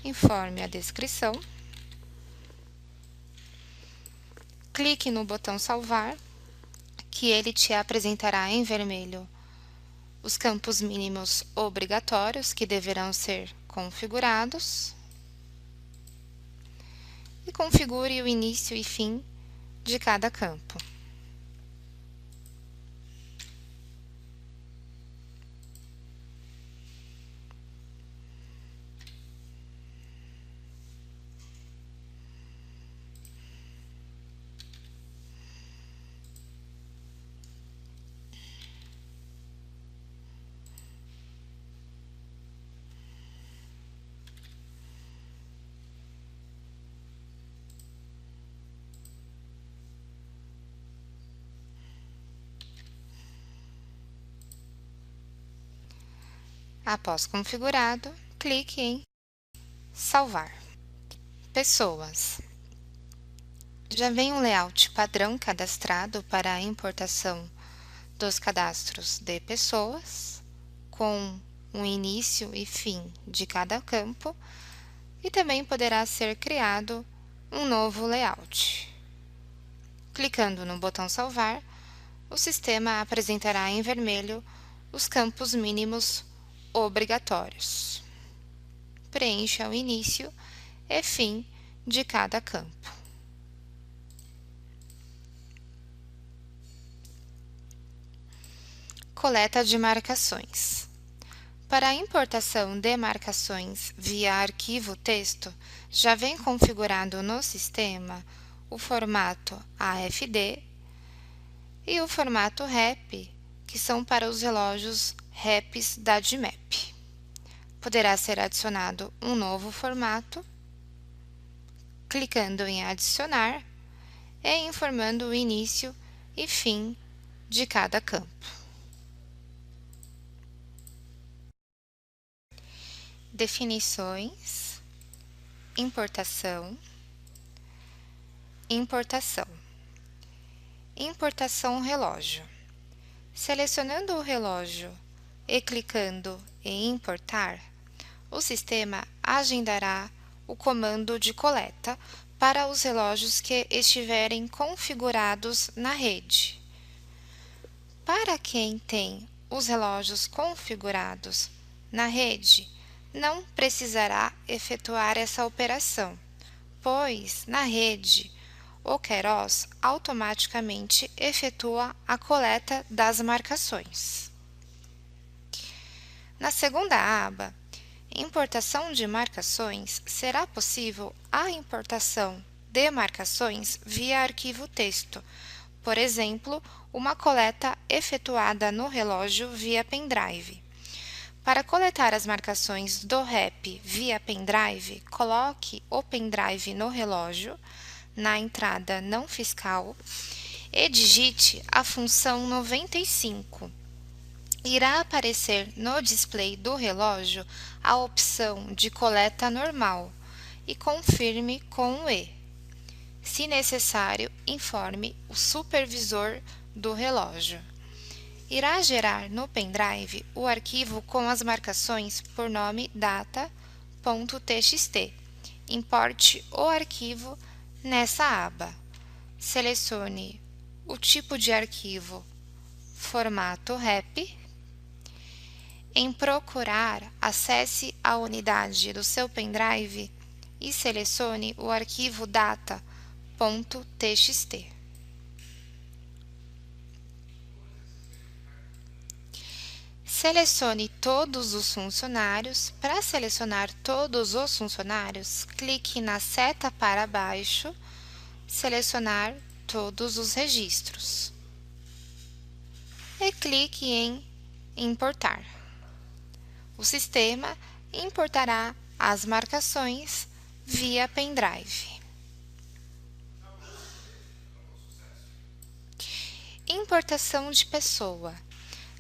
informe a descrição, clique no botão salvar, que ele te apresentará em vermelho os campos mínimos obrigatórios que deverão ser configurados, e configure o início e fim de cada campo. Após configurado, clique em salvar. Pessoas. Já vem um layout padrão cadastrado para a importação dos cadastros de pessoas, com um início e fim de cada campo, e também poderá ser criado um novo layout. Clicando no botão salvar, o sistema apresentará em vermelho os campos mínimos obrigatórios. Preencha o início e fim de cada campo. Coleta de marcações. Para a importação de marcações via arquivo texto, já vem configurado no sistema o formato AFD e o formato REP, que são para os relógios REPs da DMAP. Poderá ser adicionado um novo formato, clicando em adicionar e informando o início e fim de cada campo. Definições, importação, importação. Importação relógio. Selecionando o relógio e clicando em importar, o sistema agendará o comando de coleta para os relógios que estiverem configurados na rede. Para quem tem os relógios configurados na rede, não precisará efetuar essa operação, pois na rede o Queiroz automaticamente efetua a coleta das marcações. Na segunda aba, Importação de marcações, será possível a importação de marcações via arquivo texto, por exemplo, uma coleta efetuada no relógio via pendrive. Para coletar as marcações do REP via pendrive, coloque o pendrive no relógio, na entrada não fiscal, e digite a função 95. Irá aparecer no display do relógio a opção de coleta normal e confirme com o E. Se necessário, informe o supervisor do relógio. Irá gerar no pendrive o arquivo com as marcações por nome data.txt. Importe o arquivo nessa aba. Selecione o tipo de arquivo, formato REP. Em procurar, acesse a unidade do seu pendrive e selecione o arquivo data.txt. Selecione todos os funcionários. Para selecionar todos os funcionários, clique na seta para baixo, selecionar todos os registros e clique em importar. O sistema importará as marcações via pendrive. Importação de pessoa.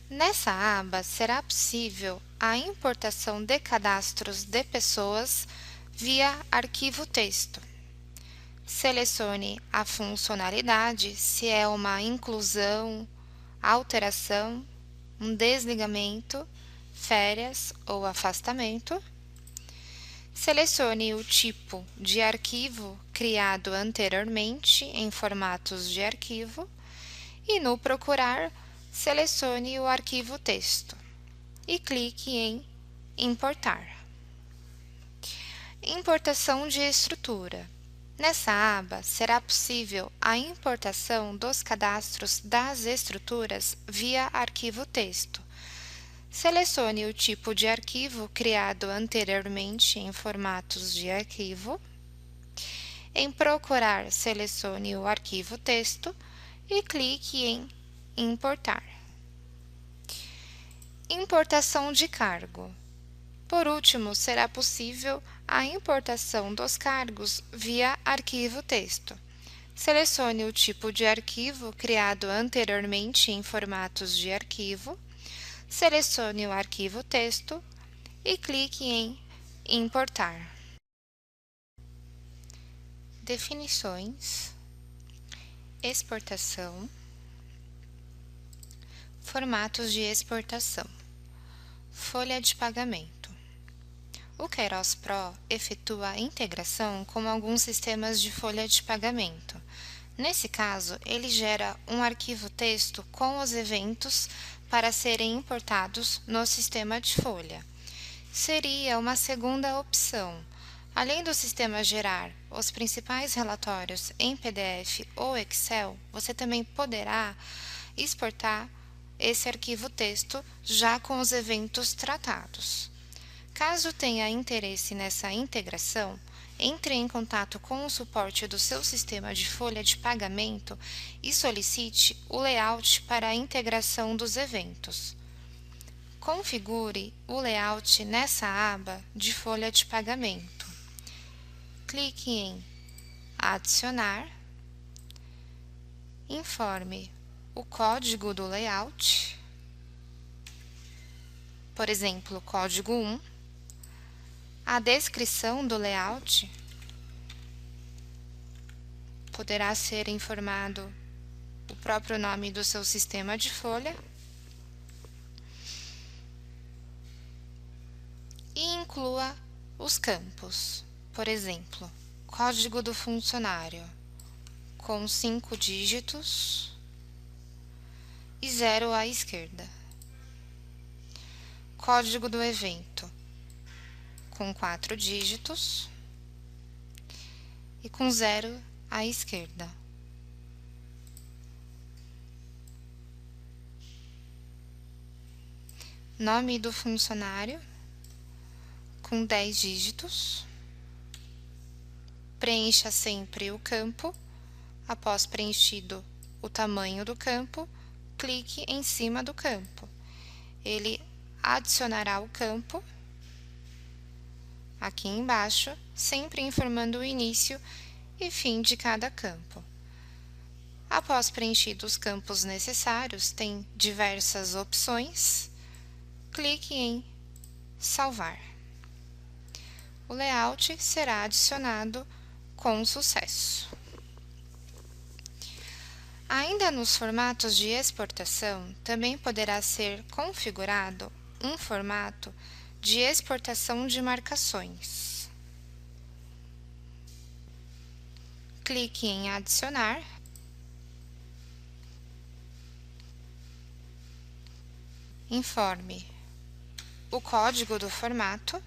Nessa aba, será possível a importação de cadastros de pessoas via arquivo texto. Selecione a funcionalidade, se é uma inclusão, alteração, um desligamento, férias ou afastamento. selecione o tipo de arquivo criado anteriormente em formatos de arquivo e no Procurar, selecione o arquivo texto e clique em Importar. Importação de estrutura. Nessa aba, será possível a importação dos cadastros das estruturas via arquivo texto. Selecione o tipo de arquivo criado anteriormente em formatos de arquivo. Em Procurar, selecione o arquivo texto e clique em Importar. Importação de cargo. Por último, será possível a importação dos cargos via arquivo texto. Selecione o tipo de arquivo criado anteriormente em formatos de arquivo, selecione o arquivo texto e clique em Importar. Definições, exportação, formatos de exportação, folha de pagamento. O Queiroz Pro efetua a integração com alguns sistemas de folha de pagamento. Nesse caso, ele gera um arquivo texto com os eventos para serem importados no sistema de folha. Seria uma segunda opção. Além do sistema gerar os principais relatórios em PDF ou Excel, você também poderá exportar esse arquivo texto já com os eventos tratados. Caso tenha interesse nessa integração, entre em contato com o suporte do seu sistema de folha de pagamento e solicite o layout para a integração dos eventos. Configure o layout nessa aba de folha de pagamento. Clique em Adicionar. Informe o código do layout, por exemplo, código 1, a descrição do layout poderá ser informado o próprio nome do seu sistema de folha e inclua os campos, por exemplo, código do funcionário com 5 dígitos e 0 à esquerda, código do evento com 4 dígitos e com 0 à esquerda. Nome do funcionário com 10 dígitos. Preencha sempre o campo. Após preenchido o tamanho do campo, clique em cima do campo. Ele adicionará o campo aqui embaixo, sempre informando o início e fim de cada campo. Após preenchidos os campos necessários, tem diversas opções. Clique em Salvar. O layout será adicionado com sucesso. Ainda nos formatos de exportação, também poderá ser configurado um formato de exportação de marcações. Clique em Adicionar. Informe o código do formato,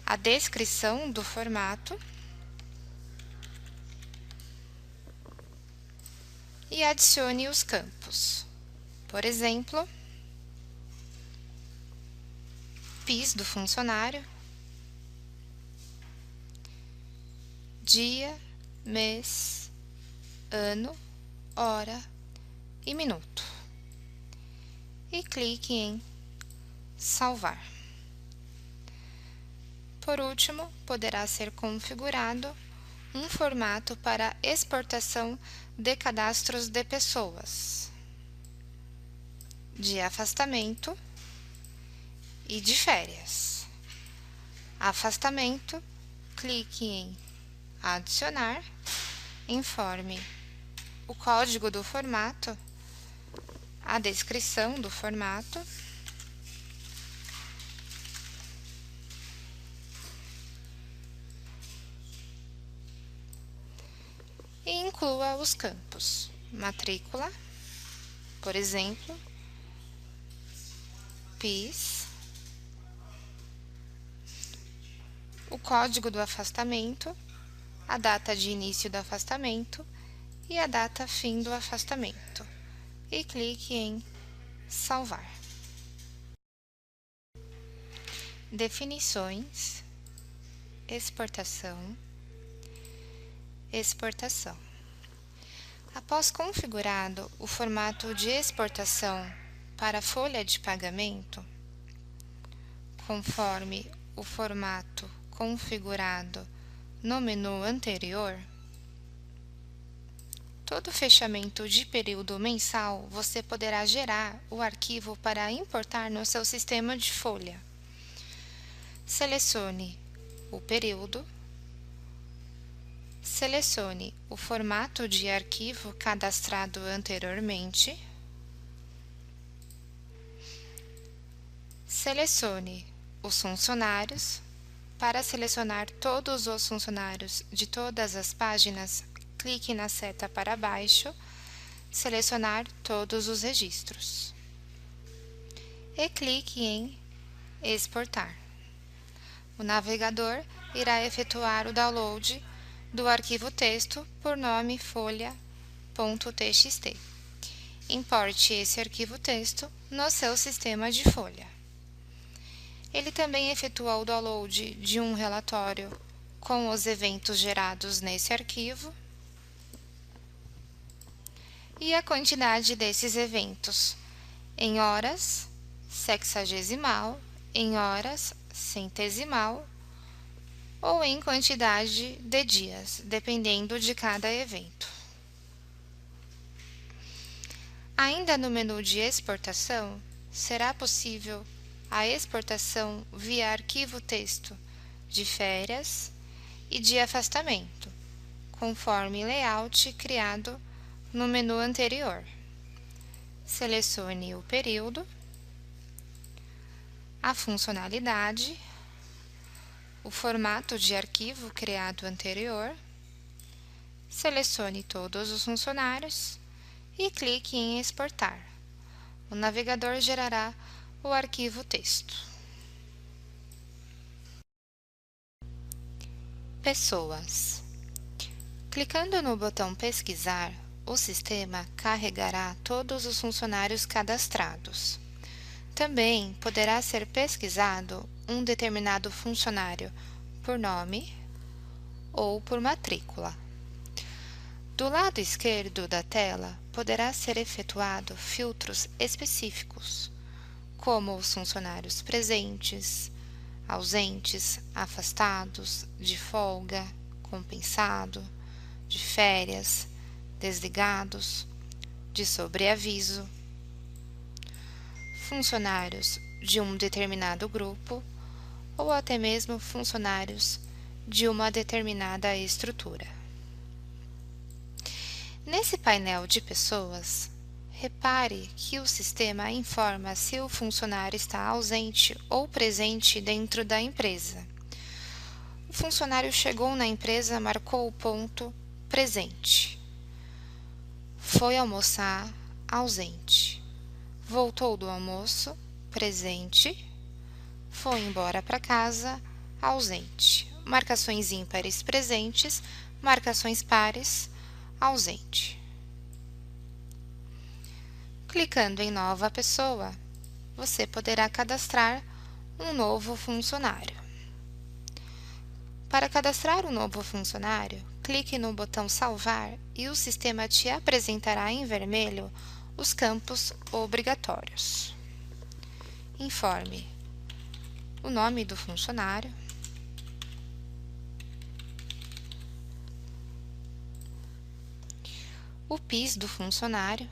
a descrição do formato e adicione os campos. Por exemplo, PIS do funcionário, dia, mês, ano, hora e minuto. E clique em Salvar. Por último, poderá ser configurado um formato para exportação de cadastros de pessoas, de afastamento e de férias. Afastamento, clique em Adicionar, informe o código do formato, a descrição do formato e inclua os campos matrícula, por exemplo, PIS, o código do afastamento, a data de início do afastamento e a data fim do afastamento, e clique em salvar. Definições, exportação, exportação. Após configurado o formato de exportação para folha de pagamento, conforme o formato configurado no menu anterior, todo fechamento de período mensal você poderá gerar o arquivo para importar no seu sistema de folha. Selecione o período, selecione o formato de arquivo cadastrado anteriormente, selecione os funcionários. Para selecionar todos os funcionários de todas as páginas, clique na seta para baixo, selecionar todos os registros e clique em exportar. O navegador irá efetuar o download do arquivo texto por nome folha.txt. Importe esse arquivo texto no seu sistema de folha. Ele também efetua o download de um relatório com os eventos gerados nesse arquivo e a quantidade desses eventos em horas sexagesimal, em horas centesimal ou em quantidade de dias, dependendo de cada evento. Ainda no menu de exportação, será possível a exportação via arquivo texto de férias e de afastamento, conforme layout criado no menu anterior. Selecione o período, a funcionalidade, o formato de arquivo criado anterior, selecione todos os funcionários e clique em exportar. O navegador gerará o arquivo texto. Pessoas. Clicando no botão pesquisar, o sistema carregará todos os funcionários cadastrados. Também poderá ser pesquisado um determinado funcionário por nome ou por matrícula. Do lado esquerdo da tela, poderá ser efetuado filtros específicos, como os funcionários presentes, ausentes, afastados, de folga, compensado, de férias, desligados, de sobreaviso, funcionários de um determinado grupo ou até mesmo funcionários de uma determinada estrutura. Nesse painel de pessoas, repare que o sistema informa se o funcionário está ausente ou presente dentro da empresa. O funcionário chegou na empresa, marcou o ponto presente. Foi almoçar, ausente. Voltou do almoço, presente. Foi embora para casa, ausente. Marcações ímpares presentes, marcações pares, ausente. Clicando em Nova Pessoa, você poderá cadastrar um novo funcionário. Para cadastrar um novo funcionário, clique no botão Salvar e o sistema te apresentará em vermelho os campos obrigatórios. Informe o nome do funcionário, o PIS do funcionário,